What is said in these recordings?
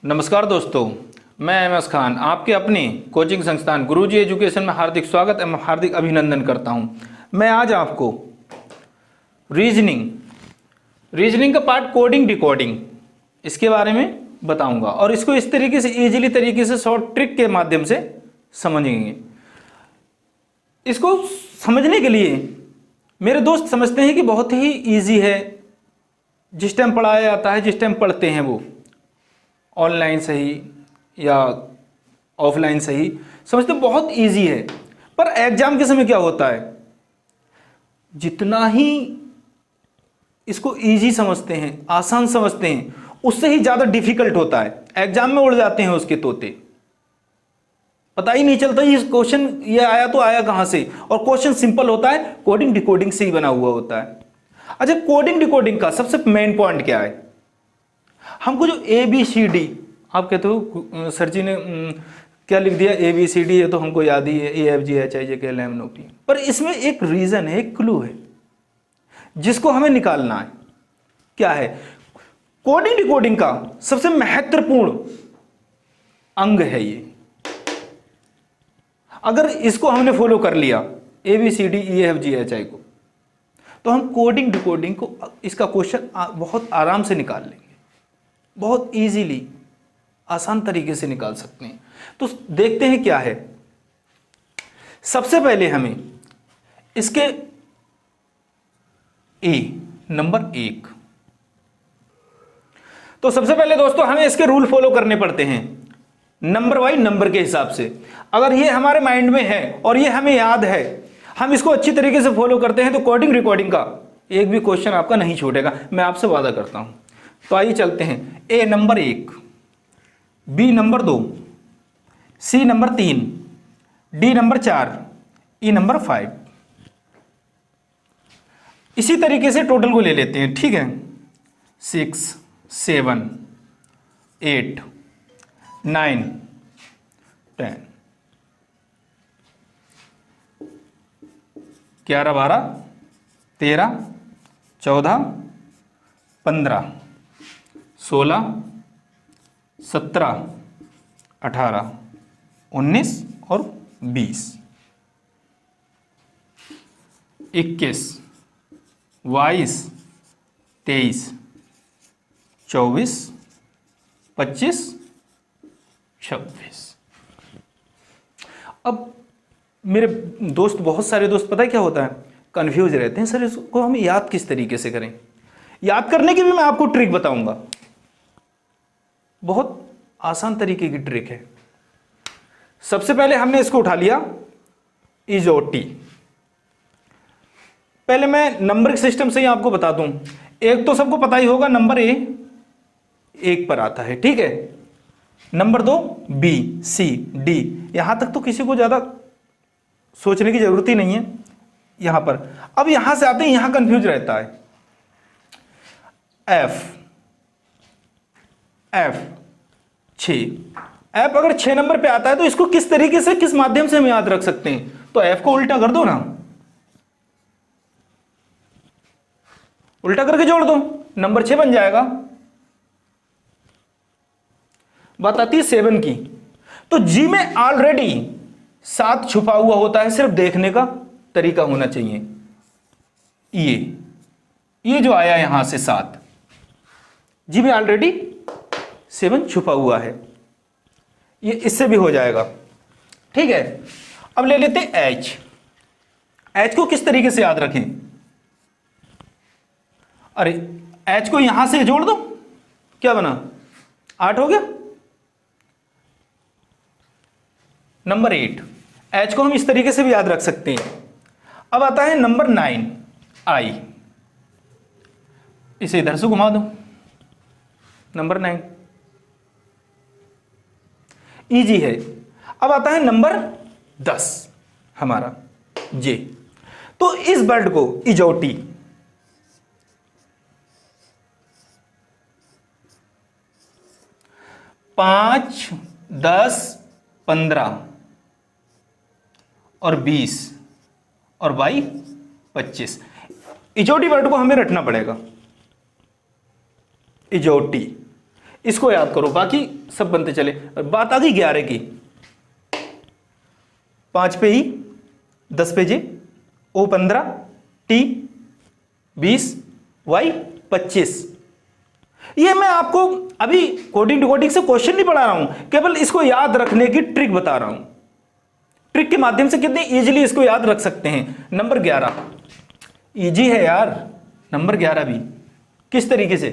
नमस्कार दोस्तों, मैं एमएस खान आपके अपने कोचिंग संस्थान गुरुजी एजुकेशन में हार्दिक स्वागत एवं हार्दिक अभिनंदन करता हूं। मैं आज आपको रीजनिंग का पार्ट कोडिंग डिकोडिंग इसके बारे में बताऊंगा और इसको इस तरीके से इजीली तरीके से शॉर्ट ट्रिक के माध्यम से समझेंगे। इसको समझने के लिए मेरे दोस्त समझते हैं कि बहुत ही ईजी है, जिस टाइम पढ़ाया जाता है, जिस टाइम पढ़ते हैं वो ऑनलाइन सही या ऑफलाइन सही समझते बहुत इजी है। पर एग्जाम के समय क्या होता है, जितना ही इसको इजी समझते हैं, आसान समझते हैं, उससे ही ज़्यादा डिफिकल्ट होता है। एग्जाम में उड़ जाते हैं उसके तोते, पता ही नहीं चलता ये क्वेश्चन ये आया तो आया कहाँ से। और क्वेश्चन सिंपल होता है, कोडिंग डिकोडिंग से ही बना हुआ होता है। अच्छा, कोडिंग डिकोडिंग का सबसे मेन पॉइंट क्या है? हमको जो ABCD, आप कहते हो सर जी ने क्या लिख दिया ABCD, ये तो हमको याद ही है, AFGHIJKLMNOP, पर इसमें एक रीजन है, एक क्लू है जिसको हमें निकालना है। क्या है? कोडिंग डिकोडिंग का सबसे महत्वपूर्ण अंग है ये। अगर इसको हमने फॉलो कर लिया ABCDEFGHI को, तो हम कोडिंग डिकोडिंग को इसका क्वेश्चन बहुत आराम से निकाल लेंगे, बहुत इजीली आसान तरीके से निकाल सकते हैं। तो देखते हैं क्या है। सबसे पहले हमें इसके नंबर 1, तो सबसे पहले दोस्तों हमें इसके रूल फॉलो करने पड़ते हैं नंबर वाइज, नंबर के हिसाब से। अगर ये हमारे माइंड में है और ये हमें याद है, हम इसको अच्छी तरीके से फॉलो करते हैं, तो कोडिंग रिकॉर्डिंग का एक भी क्वेश्चन आपका नहीं छूटेगा, मैं आपसे वादा करता हूं। तो आइए चलते हैं। A number 1, B number 2, C number 3, D number 4, E number 5। इसी तरीके से टोटल को ले लेते हैं, ठीक है। 6, 7, 8, 9, 10, 11, 12, 13, 14, 15, 16, 17, 18, 19 और 20, 21, 22, 23, 24, 25, 26। अब मेरे दोस्त, बहुत सारे दोस्त, पता है क्या होता है, कंफ्यूज रहते हैं, सर इसको हम याद किस तरीके से करें। याद करने की भी मैं आपको ट्रिक बताऊंगा, बहुत आसान तरीके की ट्रिक है। सबसे पहले हमने इसको उठा लिया इजोटी। पहले मैं नंबर सिस्टम से ही आपको बता दूं, एक तो सबको पता ही होगा, नंबर A 1 पर आता है, ठीक है। नंबर 2 B, C, D, यहां तक तो किसी को ज्यादा सोचने की जरूरत ही नहीं है यहां पर। अब यहां से आते हैं, यहां कंफ्यूज रहता है। F 6, F अगर 6 नंबर पे आता है तो इसको किस तरीके से, किस माध्यम से हम याद रख सकते हैं? तो F को उल्टा कर दो ना, उल्टा करके जोड़ दो, नंबर 6 बन जाएगा। बात आती है 7 की, तो G में ऑलरेडी 7 छुपा हुआ होता है, सिर्फ देखने का तरीका होना चाहिए। ये जो आया यहां से 7, G में ऑलरेडी 7 छुपा हुआ है, ये इससे भी हो जाएगा, ठीक है। अब ले लेते H को किस तरीके से याद रखें? अरे H को यहां से जोड़ दो, क्या बना? 8 हो गया। नंबर 8, H को हम इस तरीके से भी याद रख सकते हैं। अब आता है नंबर 9 I, इसे इधर से घुमा दो, नंबर 9 इजी है। अब आता है नंबर 10 हमारा J। तो इस वर्ड को इजोटी, पांच, 10, 15 और 20 और 22, 25, इजोटी वर्ड को हमें रटना पड़ेगा। इजोटी, इसको याद करो, बाकी सब बनते चले। बात आ गई 11 की। 5 पे ई, 10 पे जे, ओ 15, टी 20, वाई 25। ये मैं आपको अभी कोडिंग डिकोडिंग से क्वेश्चन नहीं पढ़ा रहा हूं, केवल इसको याद रखने की ट्रिक बता रहा हूं। ट्रिक के माध्यम से कितने इजीली इसको याद रख सकते हैं। नंबर 11 इजी है यार, नंबर 11 भी। किस तरीके से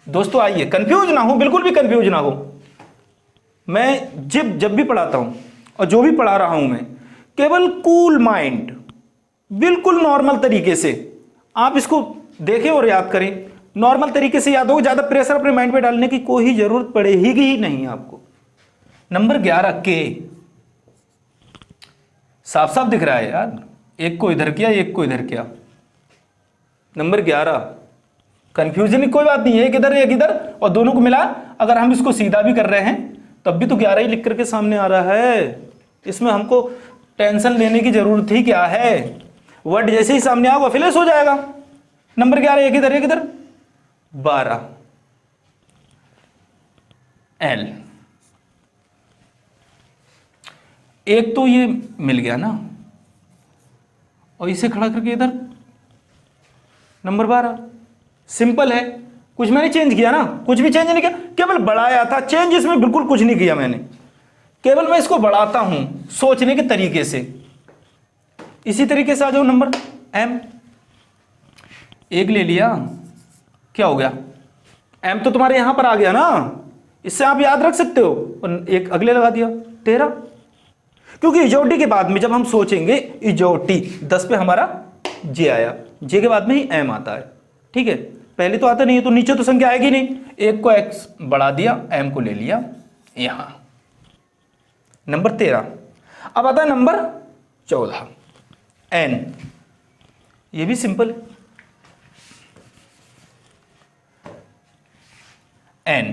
दोस्तों, आइए कंफ्यूज ना हो, बिल्कुल भी कंफ्यूज ना हो। मैं जब भी पढ़ाता हूं और जो भी पढ़ा रहा हूं मैं, केवल कूल माइंड, बिल्कुल नॉर्मल तरीके से आप इसको देखें और याद करें। नॉर्मल तरीके से याद हो, ज्यादा प्रेशर अपने माइंड पे डालने की कोई जरूरत पड़ेगी ही नहीं आपको। नंबर 11 के साफ साफ दिख रहा है यार, एक को इधर किया एक को इधर किया। नंबर 11 कंफ्यूजन की कोई बात नहीं है, एक इधर और दोनों को मिला। अगर हम इसको सीधा भी कर रहे हैं तब भी तो 11 ही लिख करके सामने आ रहा है। इसमें हमको टेंशन लेने की जरूरत ही क्या है। वर्ड जैसे ही सामने आओगे फिलेस हो जाएगा। नंबर 11 एक इधर 12 एल। एक तो ये मिल गया ना, और इसे खड़ा करके इधर नंबर 12। सिंपल है, कुछ मैंने चेंज किया ना, कुछ भी चेंज नहीं किया, केवल बढ़ाया था। चेंज इसमें बिल्कुल कुछ नहीं किया मैंने, केवल मैं इसको बढ़ाता हूं सोचने के तरीके से। इसी तरीके से आ जाओ नंबर एम। एक ले लिया, क्या हो गया, एम तो तुम्हारे यहां पर आ गया ना, इससे आप याद रख सकते हो। और एक अगले लगा दिया 13, क्योंकि इजोटी के बाद में जब हम सोचेंगे इजोटी 10 पे हमारा जे आया, जे के बाद में ही एम आता है। ठीक है, पहले तो आता नहीं है तो नीचे तो संख्या आएगी नहीं। एक को एक्स बढ़ा दिया, एम को ले लिया यहां। नंबर 13। अब आता है नंबर 14 एन। ये भी सिंपल है, एन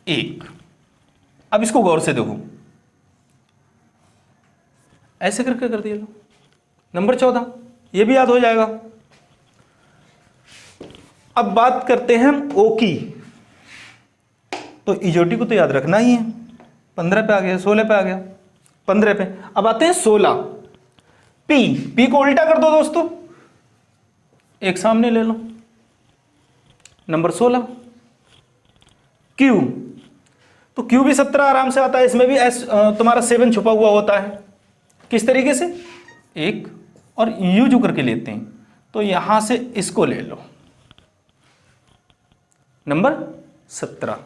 1। अब इसको गौर से देखो, ऐसे करके कर दिया नंबर 14, ये भी याद हो जाएगा। अब बात करते हैं हम ओ की, तो इजोटी को तो याद रखना ही है। 15 पे आ गया, 16 पे आ गया, 15 पे। अब आते हैं 16 पी को उल्टा कर दो दोस्तों, एक सामने ले लो, नंबर 16 क्यू। तो क्यू भी 17 आराम से आता है, इसमें भी एस तुम्हारा 7 छुपा हुआ होता है। किस तरीके से, एक और यू जो करके लेते हैं, तो यहां से इसको ले लो, नंबर 17।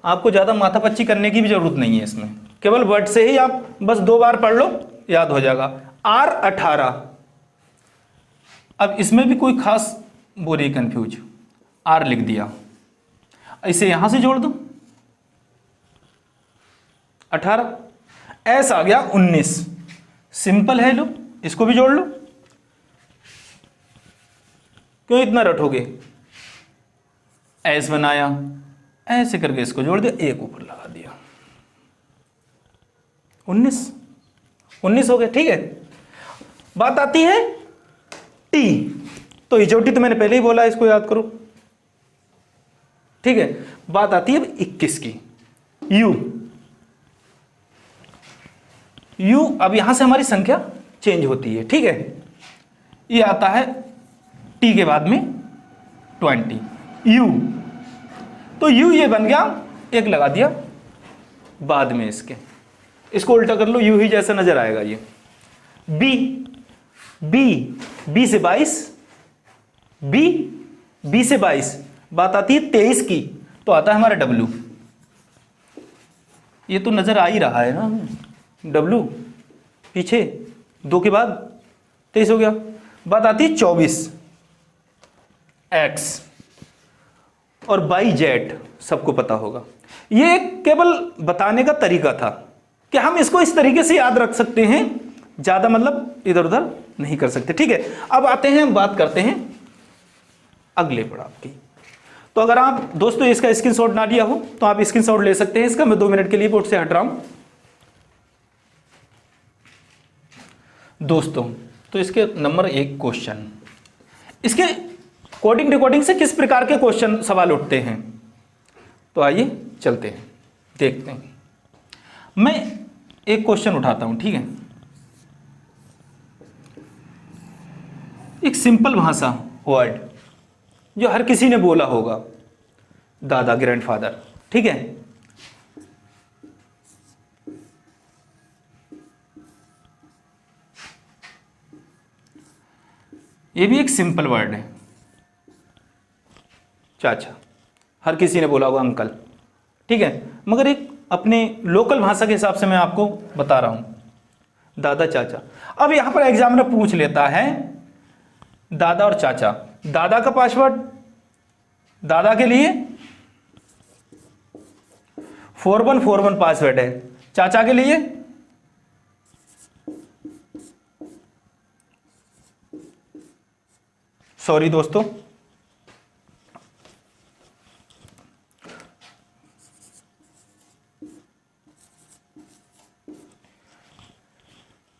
आपको ज्यादा माथापच्ची करने की भी जरूरत नहीं है इसमें, केवल वर्ड से ही आप बस 2 बार पढ़ लो, याद हो जाएगा। आर 18। अब इसमें भी कोई खास वो नहीं कंफ्यूज, आर लिख दिया, इसे यहां से जोड़ दो 18, एस आ गया 19। सिंपल है, लो इसको भी जोड़ लो। क्यों इतना रटोगे, एस बनाया, ऐसे करके इसको जोड़ दिया, एक ऊपर लगा दिया, 19 हो गया। ठीक है, बात आती है टी। तो इजोटी तो मैंने पहले ही बोला, इसको याद करो। ठीक है, बात आती है 21 की, यू। यू, अब यहां से हमारी संख्या चेंज होती है। ठीक है, ये आता है टी के बाद में 20 यू। तो यू ये बन गया, एक लगा दिया बाद में इसके, इसको उल्टा कर लो, यू ही जैसा नजर आएगा ये। बी से 22, बी से 22, बात आती है 23 की, तो आता है हमारा डब्लू। ये तो नजर आ ही रहा है ना, डब्लू पीछे 2 के बाद 23 हो गया। बात आती है 24 एक्स, और बाई जेड सबको पता होगा। ये केवल बताने का तरीका था कि हम इसको इस तरीके से याद रख सकते हैं, ज्यादा मतलब इधर उधर नहीं कर सकते। ठीक है, अब आते हैं, बात करते हैं अगले पड़ाव की। तो अगर आप दोस्तों इसका स्क्रीनशॉट ना लिया हो तो आप स्क्रीनशॉट ले सकते हैं इसका। मैं 2 मिनट के लिए बोर्ड से हट रहा हूं दोस्तों। तो इसके नंबर 1 क्वेश्चन, इसके कोडिंग डिकोडिंग से किस प्रकार के क्वेश्चन सवाल उठते हैं। तो आइए चलते हैं, देखते हैं। मैं एक क्वेश्चन उठाता हूं, ठीक है। एक सिंपल भाषा वर्ड जो हर किसी ने बोला होगा, दादा, ग्रैंडफादर, ठीक है। ये भी एक सिंपल वर्ड है, चाचा, हर किसी ने बोला होगा, अंकल, ठीक है। मगर एक अपने लोकल भाषा के हिसाब से मैं आपको बता रहा हूं, दादा, चाचा। अब यहां पर एग्जामिनर पूछ लेता है दादा और चाचा। दादा का पासवर्ड दादा के लिए 4141 पासवर्ड है, चाचा के लिए सॉरी दोस्तों,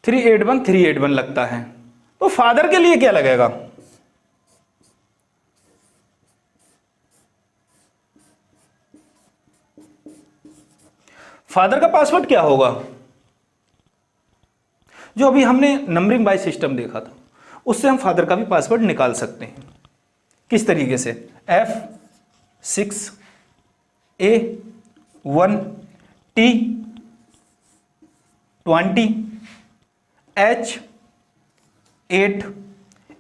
थ्री 381 लगता है। तो फादर के लिए क्या लगेगा? फादर का पासवर्ड क्या होगा? जो अभी हमने नंबरिंग बाय सिस्टम देखा था, उससे हम फादर का भी पासवर्ड निकाल सकते हैं। किस तरीके से? F6 A1 T 20 H8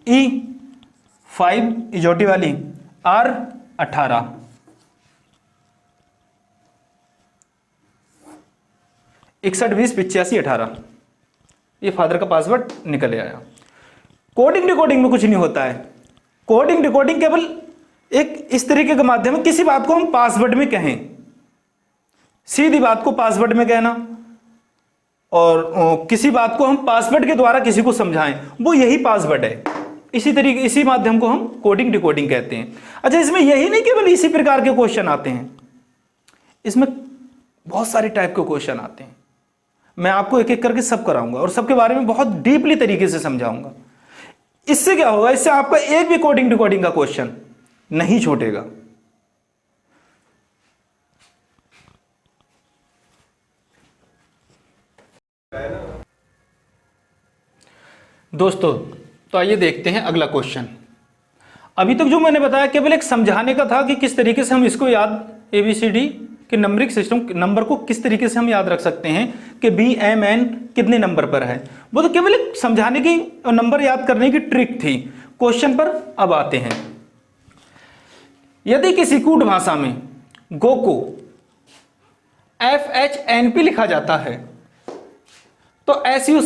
E5 इजोटी वाली R18। इकसठ 20 85 18, ये फादर का पासवर्ड निकल आया। कोडिंग डिकोडिंग में कुछ नहीं होता है। कोडिंग डिकोडिंग केवल एक इस तरीके का माध्यम है, किसी बात को हम पासवर्ड में कहें, सीधी बात को पासवर्ड में कहना, और किसी बात को हम पासवर्ड के द्वारा किसी को समझाएं, वो यही पासवर्ड है। इसी तरीके, इसी माध्यम को हम कोडिंग डिकोडिंग कहते हैं। अच्छा, इसमें यही नहीं केवल इसी प्रकार के क्वेश्चन आते हैं, इसमें बहुत सारे टाइप के क्वेश्चन आते हैं। मैं आपको एक एक करके सब कराऊंगा और सबके बारे में बहुत डीपली तरीके से समझाऊंगा। इससे क्या होगा? इससे आपका एक भी कोडिंग डिकोडिंग का क्वेश्चन नहीं छूटेगा। दोस्तों, तो आइए देखते हैं अगला क्वेश्चन। अभी तक जो मैंने बताया केवल एक समझाने का था कि किस तरीके से हम इसको याद, ABCD कि नंबरिंग सिस्टम नंबर को किस तरीके से हम याद रख सकते हैं कि BMN कितने नंबर पर है। वो तो केवल एक समझाने की और नंबर याद करने की ट्रिक थी। क्वेश्चन पर अब आते हैं। यदि किसी कूट भाषा में गो को FHNP लिखा जाता है तो SU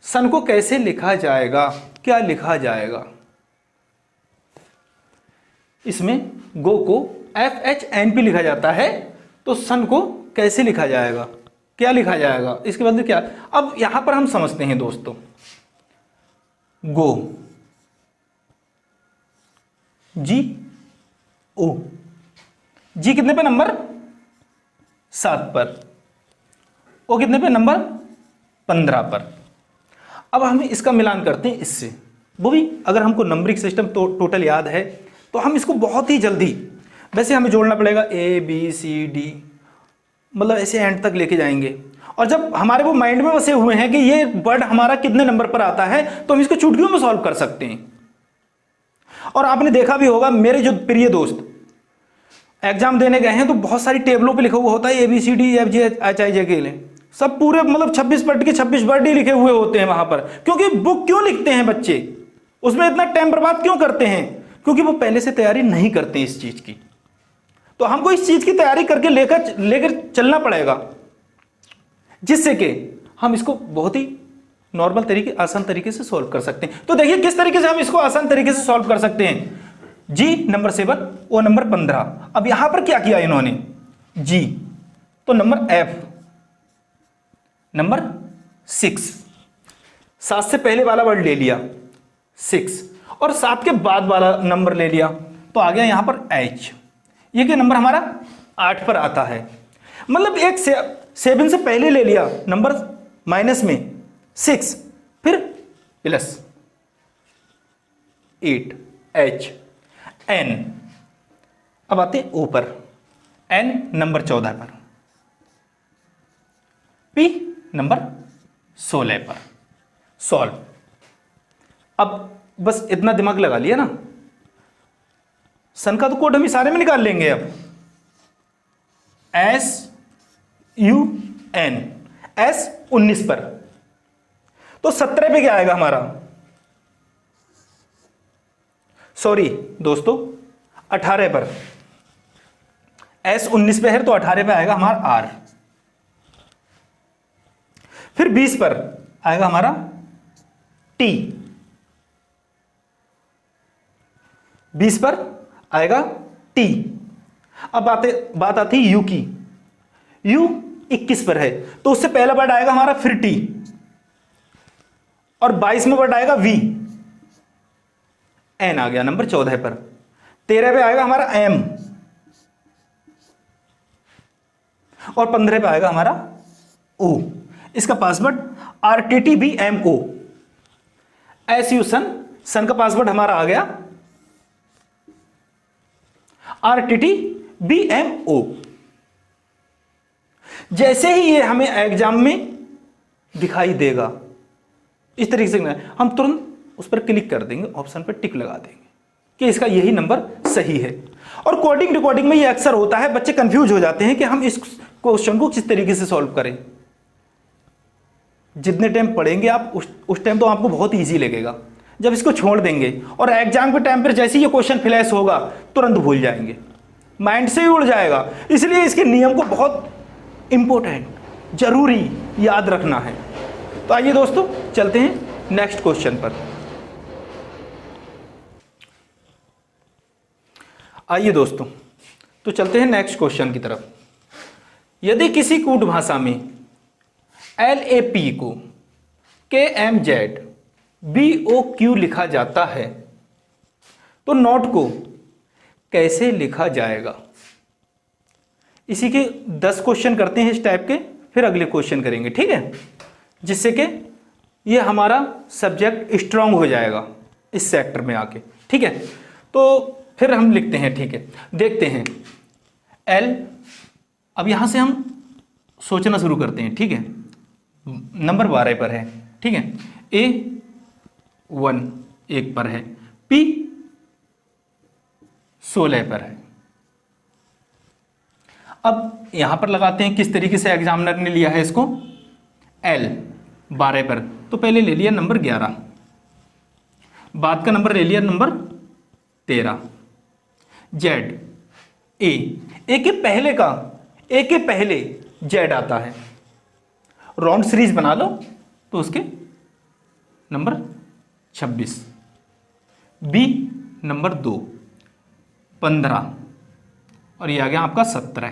सन को कैसे लिखा जाएगा? क्या लिखा जाएगा? इसमें गो को FHNP लिखा जाता है तो सन को कैसे लिखा जाएगा? क्या लिखा जाएगा? इसके बदले क्या? अब यहां पर हम समझते हैं दोस्तों, गो GO, जी कितने पे? नंबर 7 पर। ओ कितने पे? नंबर 15 पर। अब हम इसका मिलान करते हैं इससे, वो भी अगर हमको नंबरिंग सिस्टम तो टोटल याद है तो हम इसको बहुत ही जल्दी, वैसे हमें जोड़ना पड़ेगा ABCD, मतलब ऐसे एंड तक लेके जाएंगे। और जब हमारे वो माइंड में बसे हुए हैं कि ये वर्ड हमारा कितने नंबर पर आता है, तो हम इसको चुटकियों में सॉल्व कर सकते हैं। और आपने देखा भी होगा, मेरे जो प्रिय दोस्त एग्जाम देने गए हैं तो बहुत सारी टेबलों पे लिखा हुआ होता है ABCDEFGHIJ के लिए, सब पूरे मतलब 26 पट के 26 वर्ड ही लिखे हुए होते हैं वहां पर। क्योंकि बुक क्यों लिखते हैं बच्चे, उसमें इतना टाइम बर्बाद क्यों करते हैं? क्योंकि वो पहले से तैयारी नहीं करते इस चीज की। तो हमको इस चीज की तैयारी करके लेकर चलना पड़ेगा, जिससे कि हम इसको बहुत ही नॉर्मल तरीके, आसान तरीके से सॉल्व कर सकते हैं। तो देखिए किस तरीके से हम इसको आसान तरीके से सॉल्व कर सकते हैं। G number 7, O number 15। अब यहां पर क्या किया इन्होंने? G तो नंबर F नंबर 6, 7 से पहले वाला वर्ड ले लिया 6, और 7 के बाद वाला नंबर ले लिया, तो आ गया यहां पर H। ये क्या नंबर हमारा 8 पर आता है। मतलब एक 7 से पहले ले लिया नंबर माइनस में 6, फिर प्लस 8 H N। अब आते हैं O पर, n नंबर 14 पर, p नंबर 16 पर। सॉल्व। अब बस इतना दिमाग लगा लिया ना, सन का तो कोड हम सारे में निकाल लेंगे। अब SUN, S 19 पर, तो 17 पे क्या आएगा हमारा, सॉरी दोस्तों 18 पर, S 19 पे है तो 18 पे आएगा हमारा R। फिर 20 पर आएगा हमारा T, 20 पर आएगा T। अब बात आती है U की। U 21 पर है तो उससे पहला वर्ड आएगा हमारा फिर T, और 22 में वर्ड आएगा V, N आ गया नंबर 14 पर। 13 पे आएगा हमारा M, और 15 पे आएगा हमारा O। इसका पासवर्ड RTTBMO। SU सन का पासवर्ड हमारा आ गया RTTBMO। जैसे ही ये हमें एग्जाम में दिखाई देगा इस तरीके से हम तुरंत उस पर क्लिक कर देंगे, ऑप्शन पर टिक लगा देंगे कि इसका यही नंबर सही है। और कोडिंग रिकॉर्डिंग में ये अक्सर होता है, बच्चे कंफ्यूज हो जाते हैं कि हम इस क्वेश्चन को किस तरीके से सॉल्व करें। जितने टाइम पढ़ेंगे आप उस टाइम तो आपको बहुत इजी लगेगा, जब इसको छोड़ देंगे और एग्जाम के टाइम पर जैसे ही ये क्वेश्चन फ्लैश होगा तुरंत भूल जाएंगे, माइंड से ही उड़ जाएगा। इसलिए इसके नियम को बहुत इंपॉर्टेंट, जरूरी याद रखना है। तो आइए दोस्तों चलते हैं नेक्स्ट क्वेश्चन पर। आइए दोस्तों तो चलते हैं नेक्स्ट क्वेश्चन की तरफ। यदि किसी कूट भाषा में LAP को KMZ BOQ लिखा जाता है तो नोट को कैसे लिखा जाएगा। इसी के 10 क्वेश्चन करते हैं इस टाइप के, फिर अगले क्वेश्चन करेंगे, ठीक है, जिससे कि ये हमारा सब्जेक्ट स्ट्रांग हो जाएगा इस सेक्टर में आके, ठीक है। तो फिर हम लिखते हैं, ठीक है, देखते हैं L। अब यहां से हम सोचना शुरू करते हैं, ठीक है। नंबर 12 पर है, ठीक है, A1 1 पर है, P 16 पर है। अब यहां पर लगाते हैं किस तरीके से एग्जामिनर ने लिया है इसको। L 12 पर, तो पहले ले लिया नंबर 11, बाद का नंबर ले लिया नंबर 13। Z A के पहले का, A के पहले Z आता है, राउंड सीरीज बना लो तो उसके नंबर 26। B नंबर 2 15, और ये आ गया आपका 17।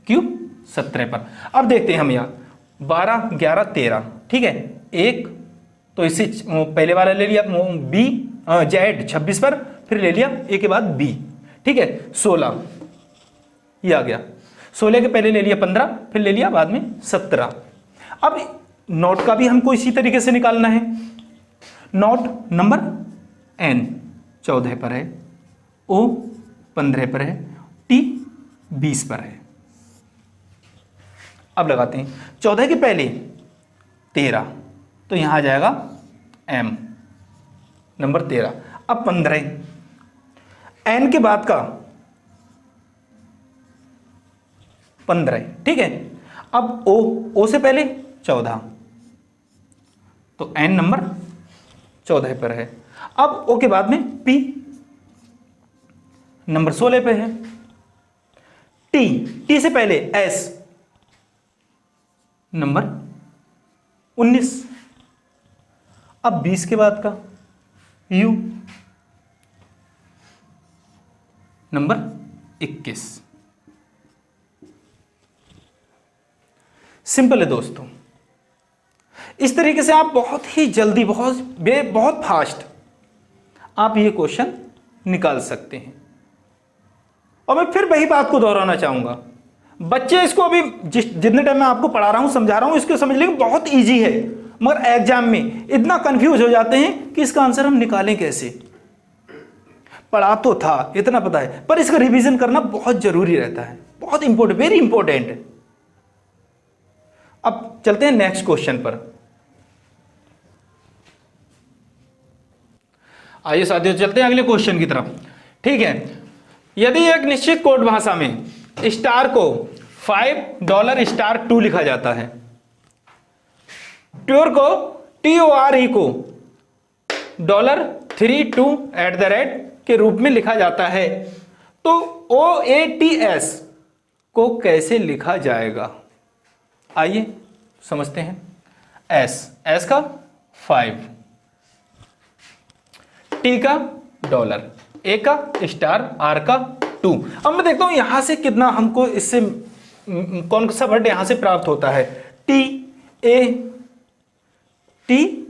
क्यों 17 पर। अब देखते हैं हम यहाँ 12 11 13, ठीक है, एक तो इसे पहले वाला ले लिया B Z 26 पर, फिर ले लिया A के बाद B, ठीक है, 16 ये आ गया, 16 के पहले ले लिया 15, फिर ले लिया बाद में 17। अब नोट का भी हमको इसी तरीके से निकालना है। नोट नंबर N 14 पर है, O 15 पर है, T 20 पर है। अब लगाते हैं 14 के पहले 13, तो यहां आ जाएगा M नंबर 13। अब 15 N के बाद का 15, ठीक है। अब O से पहले 14, तो N नंबर 14 पर है। अब O के बाद में P नंबर 16 पे है। T से पहले S नंबर 19। अब 20 के बाद का U नंबर 21। सिंपल है दोस्तों। इस तरीके से आप बहुत ही जल्दी, बहुत फास्ट आप ये क्वेश्चन निकाल सकते हैं। और मैं फिर वही बात को दोहराना चाहूंगा, बच्चे इसको अभी जितने टाइम मैं आपको पढ़ा रहा हूं, समझा रहा हूं, इसको समझ लेंगे बहुत इजी है, मगर एग्जाम में इतना कंफ्यूज हो जाते हैं कि इसका आंसर हम निकालें कैसे। पढ़ा तो था, इतना पता है, पर इसका रिवीजन करना बहुत जरूरी रहता है, बहुत इंपॉर्टेंट, वेरी इंपॉर्टेंट। अब चलते हैं नेक्स्ट क्वेश्चन पर। आइए साथियों चलते हैं अगले क्वेश्चन की तरफ। ठीक है, यदि एक निश्चित कोड भाषा में स्टार को $5 लिखा जाता है, ट्योर को TORE को $32 के रूप में लिखा जाता है, तो OATS को कैसे लिखा जाएगा? आइए समझते हैं। S का 5, T का $, A का स्टार, R का 2। अब मैं देखता हूं यहां से कितना हमको इससे कौन सा वर्ड यहां से प्राप्त होता है। T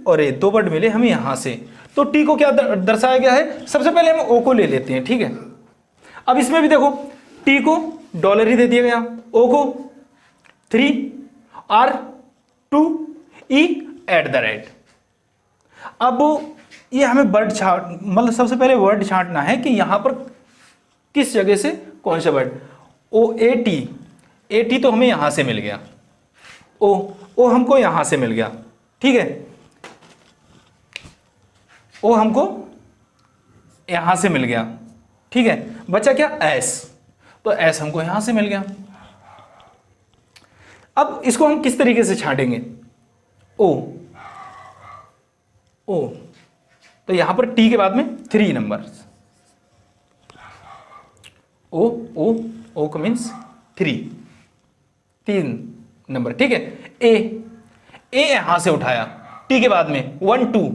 और A 2 वर्ड मिले हमें यहां से। तो T को क्या दर्शाया गया है? सबसे पहले हम O को ले लेते हैं। ठीक है, अब इसमें भी देखो T को $, ही दे दिया गया, O को 3, R 2, E @ अब ये हमें वर्ड छाट, मतलब सबसे पहले वर्ड छांटना है कि यहां पर किस जगह से कौन सा वर्ड। AT तो हमें यहां से मिल गया, O हमको यहां से मिल गया। ठीक है, O हमको यहां से मिल गया। ठीक है, बचा क्या? S, तो S हमको यहां से मिल गया। अब इसको हम किस तरीके से छांटेंगे? O तो यहां पर T के बाद में 3 नंबर, O का मीन्स 3 नंबर। ठीक है, A यहां से उठाया, T के बाद में 1 2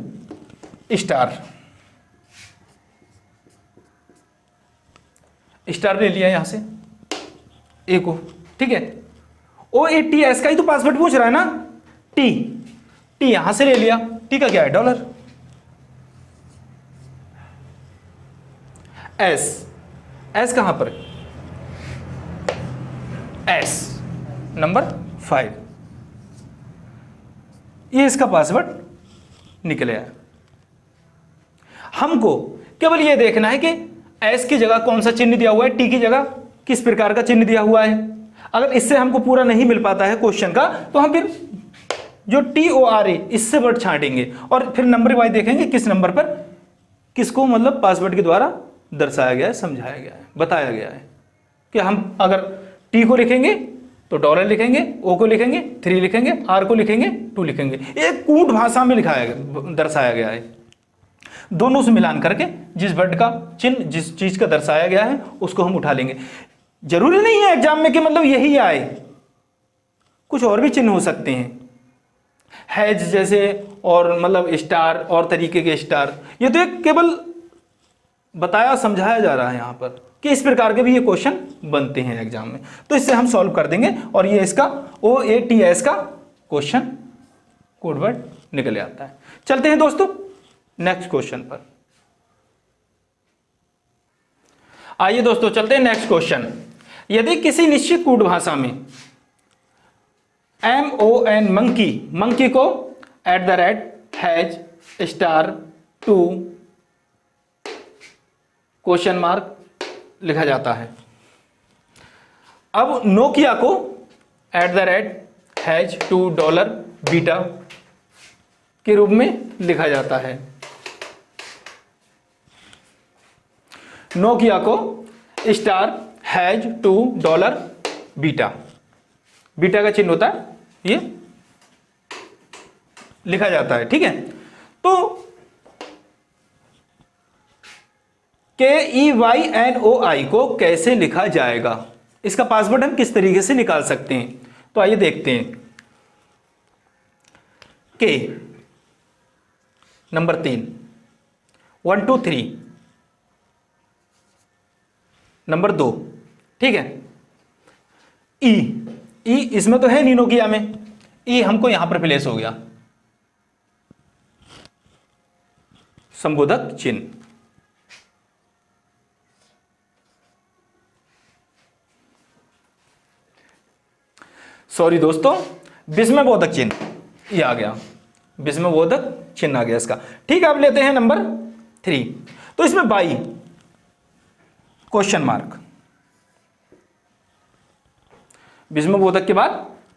स्टार ले लिया यहां से A को। ठीक है, OATS का ही तो पासवर्ड पूछ रहा है ना। T यहां से ले लिया, T का क्या है? $। S कहां पर? S नंबर 5, ये इसका पासवर्ड निकल आया। हमको केवल ये देखना है कि S की जगह कौन सा चिन्ह दिया हुआ है, T की जगह किस प्रकार का चिन्ह दिया हुआ है। अगर इससे हमको पूरा नहीं मिल पाता है क्वेश्चन का, तो हम फिर जो TORE इससे वर्ड छांटेंगे और फिर नंबर वाइज देखेंगे किस नंबर पर किसको मतलब पासवर्ड के द्वारा दर्शाया गया है, समझाया गया है, बताया गया है। कि हम अगर T को लिखेंगे तो $, लिखेंगे, O को लिखेंगे 3 लिखेंगे, R को लिखेंगे 2 लिखेंगे। एक कूट भाषा में दर्शाया गया है। दोनों से मिलान करके जिस वर्ड का चिन्ह जिस चीज का दर्शाया गया है उसको हम उठा लेंगे। जरूरी नहीं है एग्जाम में कि मतलब यही आए, कुछ और भी चिन्ह हो सकते हैं, हैज जैसे, और मतलब स्टार और तरीके के स्टार। ये तो एक केवल बताया समझाया जा रहा है यहां पर कि इस प्रकार के भी ये क्वेश्चन बनते हैं एग्जाम में। तो इससे हम सॉल्व कर देंगे और ये इसका OATS का क्वेश्चन कोड वर्ड निकल आता है। चलते हैं दोस्तों नेक्स्ट क्वेश्चन पर। आइए दोस्तों चलते हैं नेक्स्ट क्वेश्चन। यदि किसी निश्चित कोड भाषा में MON मंकी को @ $2 क्वेश्चन मार्क लिखा जाता है, अब नोकिया को $2 बीटा के रूप में लिखा जाता है। नोकिया को $2 बीटा का चिन्ह होता है, ये लिखा जाता है। ठीक है, तो KEYNOI को कैसे लिखा जाएगा, इसका पासवर्ड हम किस तरीके से निकाल सकते हैं? तो आइए देखते हैं। K number 3 1 2 3 number 2। ठीक है, E इसमें तो है नहीं नोकिया में, E हमको यहां पर प्लेस हो गया, संबोधक चिन्ह। सॉरी दोस्तों, विस्मयबोधक चिन्ह ये आ गया, विस्मयबोधक चिन्ह आ गया इसका। ठीक है, अब लेते हैं नंबर 3। तो इसमें बाई क्वेश्चन मार्क, विस्मय बोधक के बाद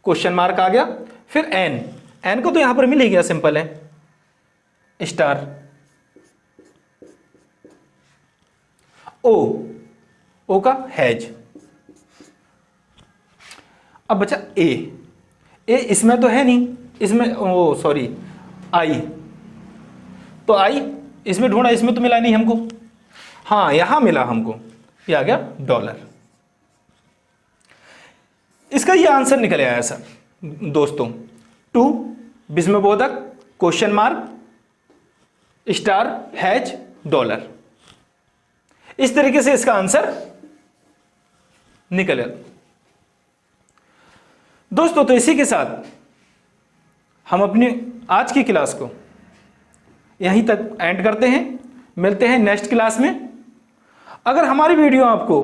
क्वेश्चन मार्क आ गया, फिर एन, एन को तो यहां पर मिल ही गया, सिंपल है, स्टार, ओ, ओ का हैज। अब बचा ए, ए इसमें तो है नहीं, इसमें ओ सॉरी आई, तो आई इसमें ढूंढा, इसमें तो मिला नहीं हमको, हाँ यहां मिला हमको, ये आ गया डॉलर। इसका ये आंसर निकल आया सर दोस्तों, 2 विस्मय बोधक, question mark, star, has, dollar. इस तरीके से इसका आंसर निकले दोस्तों। तो इसी के साथ हम अपनी आज की क्लास को यहीं तक एंड करते हैं, मिलते हैं नेक्स्ट क्लास में। अगर हमारी वीडियो आपको